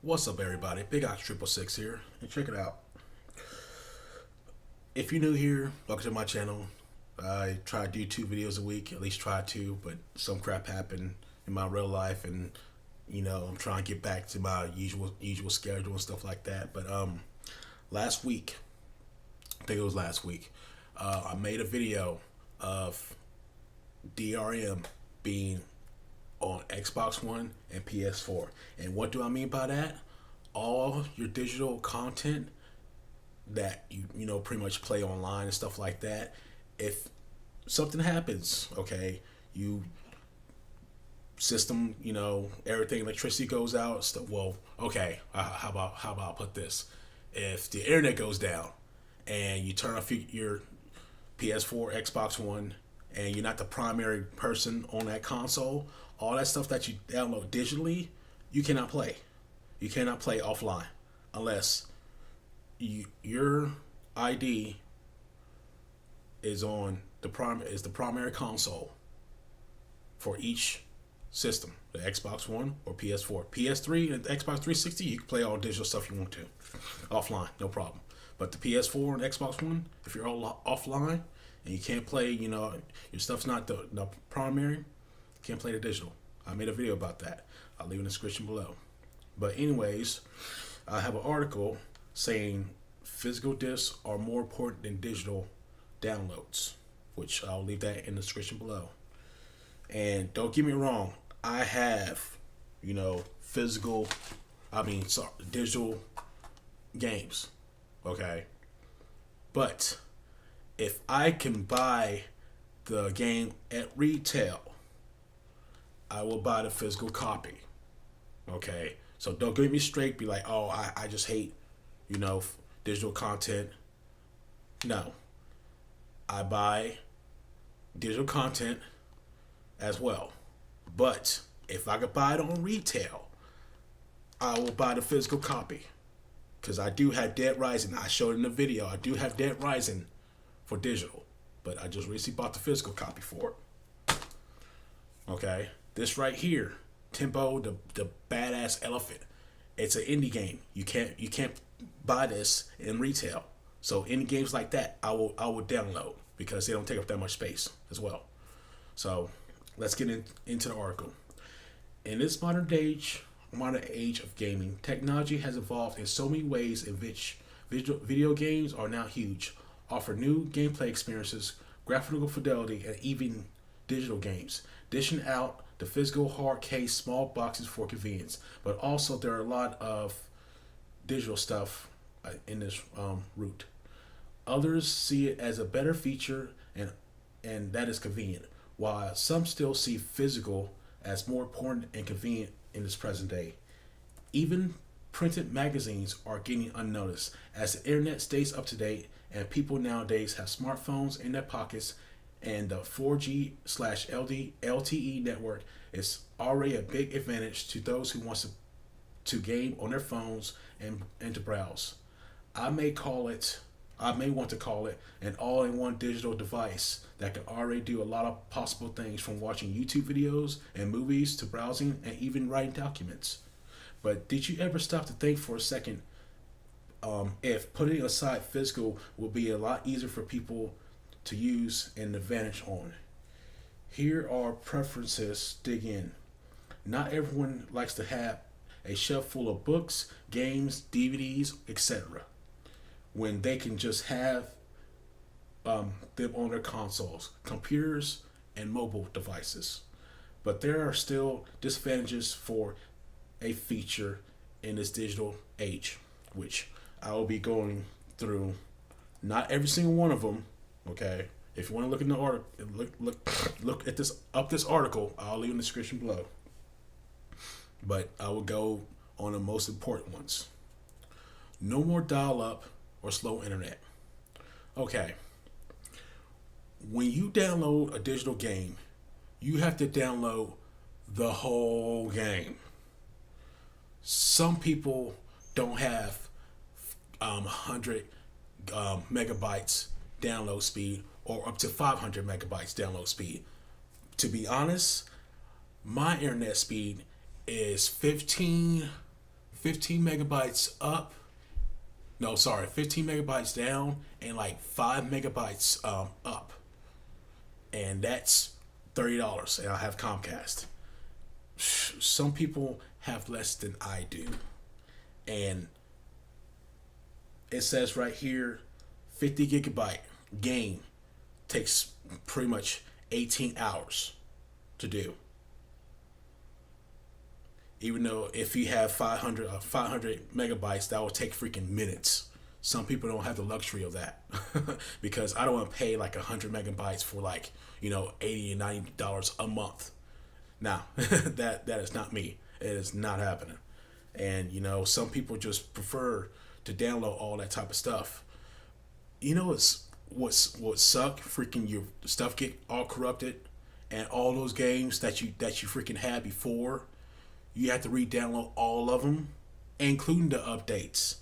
What's up, everybody? Big Ox 666 here, and check it out. If you're new here, welcome to my channel. I try to do 2 videos a week, at least try to, but some crap happened in my real life, and I'm trying to get back to my usual schedule and stuff like that. But last week, I think it was last week, I made a video of DRM being on Xbox One and PS4. And what do I mean by that? All your digital content that you pretty much play online and stuff like that. If something happens, okay, you system, everything, electricity goes out. Well, okay, how about I put this? If the internet goes down and you turn off your PS4, Xbox One, and you're not the primary person on that console, all that stuff that you download digitally, you cannot play. You cannot play offline unless your ID is the primary console for each system, the Xbox One or PS4. PS3 and Xbox 360, you can play all digital stuff you want to offline, no problem. But the PS4 and Xbox One, if you're all offline and you can't play, your stuff's not the primary, you can't play the digital. I made a video about that. I'll leave in the description below. But anyways, I have an article saying physical discs are more important than digital downloads, which I'll leave that in the description below. And don't get me wrong, I have, digital games, okay? But if I can buy the game at retail, I will buy the physical copy, okay? So don't get me straight, be like, oh, I just hate, digital content. No. I buy digital content as well. But if I could buy it on retail, I will buy the physical copy. Because I do have Dead Rising. I showed in the video. I do have Dead Rising for digital. But I just recently bought the physical copy for it. Okay? This right here, Tempo, the badass elephant. It's an indie game. You can't buy this in retail. So any games like that, I will download because they don't take up that much space as well. So let's get into the article. In this modern age of gaming, technology has evolved in so many ways in which video games are now huge, offer new gameplay experiences, graphical fidelity, and even digital games, dishing out the physical hard case small boxes for convenience. But also there are a lot of digital stuff in this route. Others see it as a better feature and that is convenient, while some still see physical as more important and convenient in this present day. Even printed magazines are getting unnoticed as the internet stays up to date and people nowadays have smartphones in their pockets, and the 4G/LTE network is already a big advantage to those who want to game on their phones and to browse. I may want to call it an all-in-one digital device that can already do a lot of possible things, from watching YouTube videos and movies to browsing and even writing documents. But did you ever stop to think for a second if putting aside physical will be a lot easier for people to use and advantage on? Here are preferences. Dig in. Not everyone likes to have a shelf full of books, games, DVDs, etc., when they can just have them on their consoles, computers, and mobile devices. But there are still disadvantages for a feature in this digital age, which I will be going through. Not every single one of them, okay? If you want to look in the article, look at this article, I'll leave in the description below. But I will go on the most important ones. No more dial-up or slow internet. Okay. When you download a digital game, you have to download the whole game. Some people don't have 100 megabytes download speed or up to 500 megabytes download speed. To be honest, my internet speed is 15 15 megabytes up. No, sorry, 15 megabytes down and like 5 megabytes up, and that's $30. And I have Comcast. Some people have less than I do, and it says right here, 50 gigabyte game takes pretty much 18 hours to do. Even though if you have 500 megabytes, that will take freaking minutes. Some people don't have the luxury of that because I don't want to pay like 100 megabytes for like, $80 and $90 a month. Now, that is not me. It is not happening. And some people just prefer to download all that type of stuff. It's what suck? Freaking your stuff get all corrupted, and all those games that you freaking had before, you have to re-download all of them, including the updates.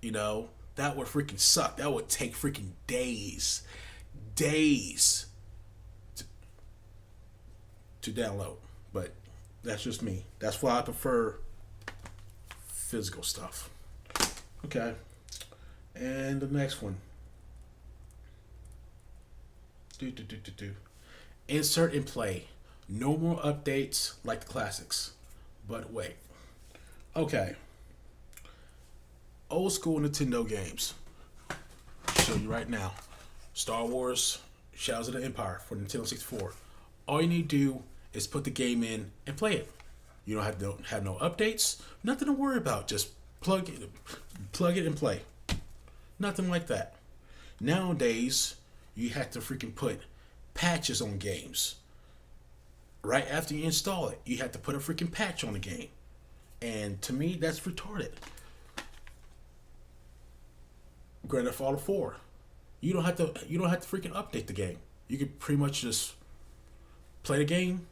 That would freaking suck. That would take freaking days to download. But that's just me. That's why I prefer physical stuff. Okay. And the next one. Insert and play. No more updates like the classics. But wait. Okay. Old school Nintendo games. I'll show you right now. Star Wars Shadows of the Empire for Nintendo 64. All you need to do is put the game in and play it. You don't have no updates, nothing to worry about. Just plug it and play. Nothing like that. Nowadays, you have to freaking put patches on games. Right after you install it, you have to put a freaking patch on the game. And to me, that's retarded. Grand Theft Auto 4. You don't have to freaking update the game. You can pretty much just play the game,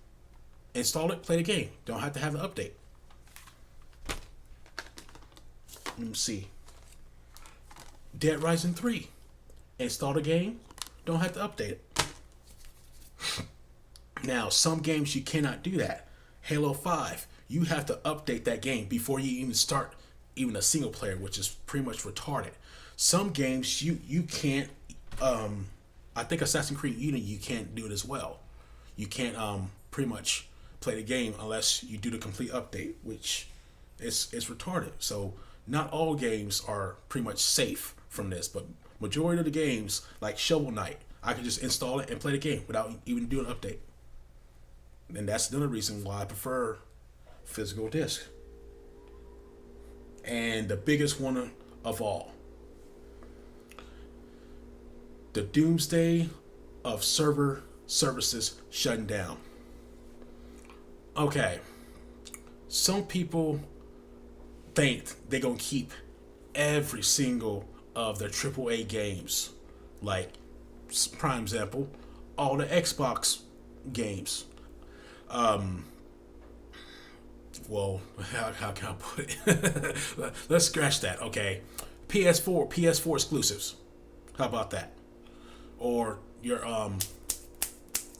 install it, play the game. Don't have to have an update. Let me see. Dead Rising 3. Install the game, don't have to update it. Now, some games you cannot do that. Halo 5, you have to update that game before you even start even a single player, which is pretty much retarded. Some games you can't. I think Assassin's Creed Unity you can't do it as well. You can't pretty much play the game unless you do the complete update, which is retarded. So not all games are pretty much safe from this, but majority of the games, like Shovel Knight, I can just install it and play the game without even doing an update. And that's another reason why I prefer physical disc. And the biggest one of all, the doomsday of server services shutting down. Okay, some people think they're gonna keep every single of their AAA games, like prime example, all the Xbox games. Well, how can I put it? Let's scratch that. Okay, PS4 exclusives. How about that? Or your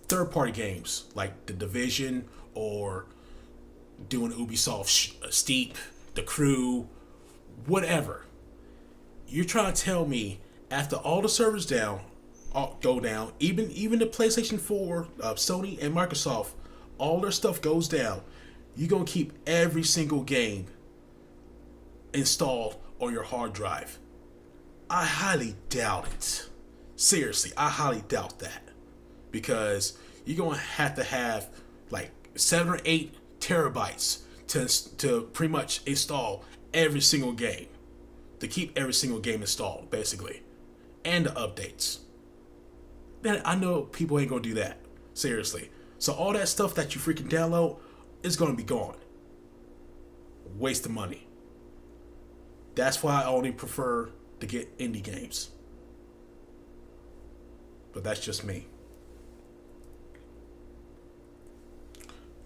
third-party games like The Division, or doing Ubisoft Steep, The Crew, whatever. You're trying to tell me after all the servers go down, even the PlayStation 4, Sony, and Microsoft, all their stuff goes down, you're going to keep every single game installed on your hard drive? I highly doubt it. Seriously, I highly doubt that. Because you're going to have like 7 or 8 terabytes to pretty much install every single game. To keep every single game installed, basically. And the updates. Man, I know people ain't going to do that. Seriously. So all that stuff that you freaking download is going to be gone. Waste of money. That's why I only prefer to get indie games. But that's just me.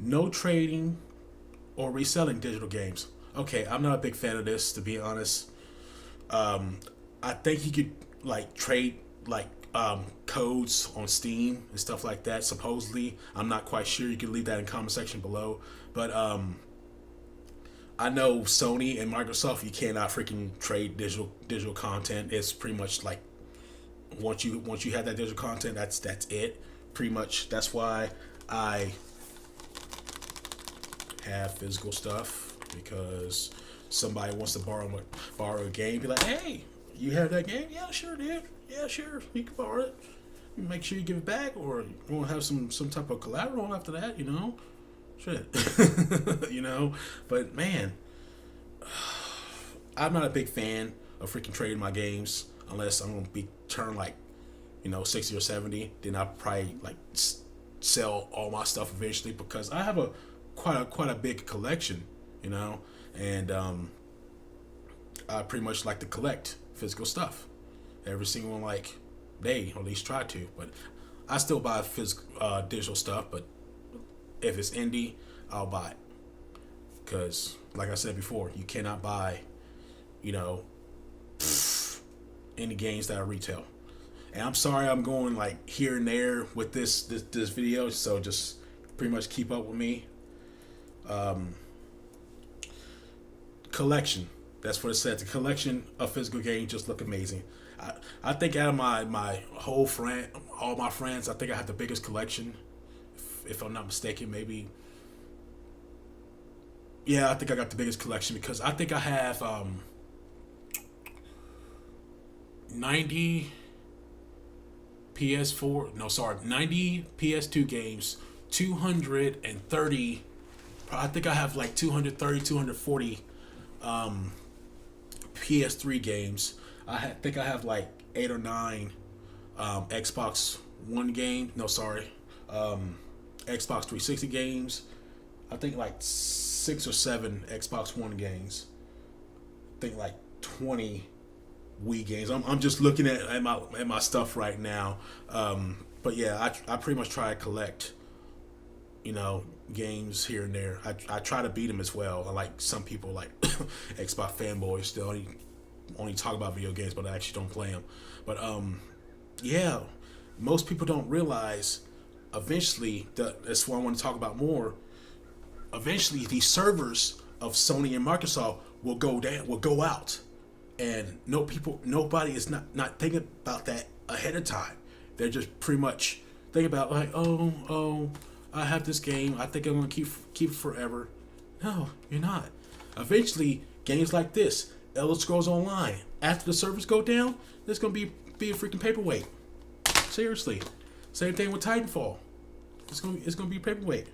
No trading or reselling digital games. Okay, I'm not a big fan of this, to be honest. I think you could like trade like codes on Steam and stuff like that. Supposedly, I'm not quite sure. You can leave that in the comment section below. But I know Sony and Microsoft, you cannot freaking trade digital content. It's pretty much like once you have that digital content, that's it. Pretty much that's why I have physical stuff, because somebody wants to borrow a game, be like, hey, you have that game? Yeah, sure, dude. Yeah, sure, you can borrow it. Make sure you give it back, or you want to have some type of collateral after that, you know? Shit. You know? But man, I'm not a big fan of freaking trading my games unless I'm gonna be turned like, 60 or 70. Then I'll probably like sell all my stuff eventually, because I have quite a big collection, and I pretty much like to collect physical stuff. Every single one, like, day, or at least try to. But I still buy physical digital stuff. But if it's indie, I'll buy it, because like I said before, you cannot buy any games that are retail. And I'm sorry I'm going like here and there with this video, so just pretty much keep up with me. Collection, that's what it said. The collection of physical games just look amazing. I think out of my whole all my friends, I think I have the biggest collection, if I'm not mistaken. Maybe, yeah, I think I got the biggest collection, because I think I have 90 PS4, no, sorry, 90 PS2 games, 230, I think I have like 230, 240 PS3 games. Think I have like 8 or 9 Xbox One game, no, sorry, Xbox 360 games. I think like 6 or 7 Xbox One games. I think like 20 Wii games. I'm just looking at my stuff right now. But yeah, I pretty much try to collect, games here and there. I try to beat them as well. Like some people, like Xbox fanboys, still only talk about video games, but I actually don't play them. But yeah, most people don't realize. Eventually, that's what I want to talk about more. Eventually, these servers of Sony and Microsoft will go out. And nobody is not thinking about that ahead of time. They're just pretty much thinking about like, oh, I have this game. I think I'm gonna keep it forever. No, you're not. Eventually, games like this, Elder Scrolls Online, after the servers go down, there's gonna be a freaking paperweight. Seriously, same thing with Titanfall. It's gonna be paperweight.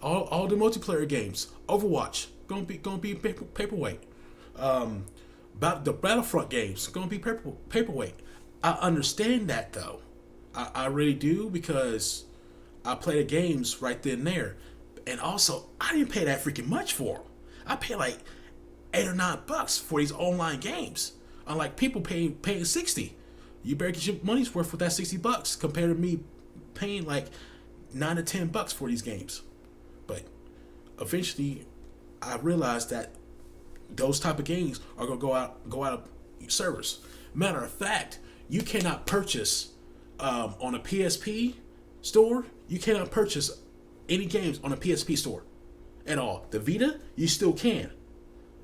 All the multiplayer games, Overwatch, gonna be paperweight. About the Battlefront games, gonna be paperweight. I understand that though. I really do, because I play the games right then and there. And also, I didn't pay that freaking much for them. I paid like $8 or $9 for these online games. Unlike people paying $60. You better get your money's worth with that $60 compared to me paying like $9 to $10 for these games. But eventually, I realized that those type of games are gonna go out of servers. Matter of fact, you cannot purchase on a PSP store. You cannot purchase any games on a PSP store at all. The Vita, you still can,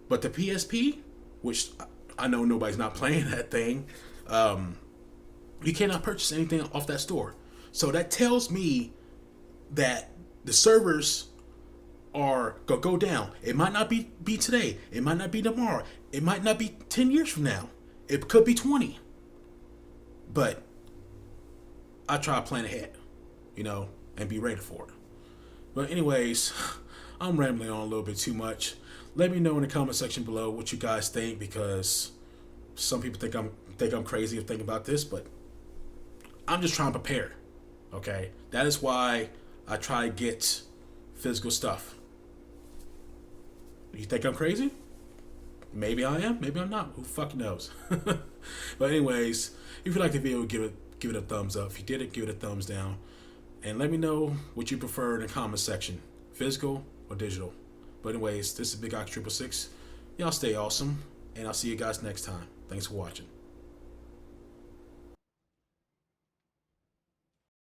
but the PSP, which I know nobody's not playing that thing, you cannot purchase anything off that store. So that tells me that the servers are gonna go down. It might not be today. It might not be tomorrow. It might not be 10 years from now. It could be 20. But I try to plan ahead, and be ready for it. But anyways, I'm rambling on a little bit too much. Let me know in the comment section below what you guys think, because some people think I'm crazy of thinking about this, but I'm just trying to prepare. Okay, that is why I try to get physical stuff. You think I'm crazy? Maybe I am. Maybe I'm not. Who fucking knows? But anyways, if you like the video, give it a thumbs up. If you did it, give it a thumbs down. And let me know what you prefer in the comment section, physical or digital. But anyways, this is Big Ox 666. Y'all stay awesome, and I'll see you guys next time. Thanks for watching.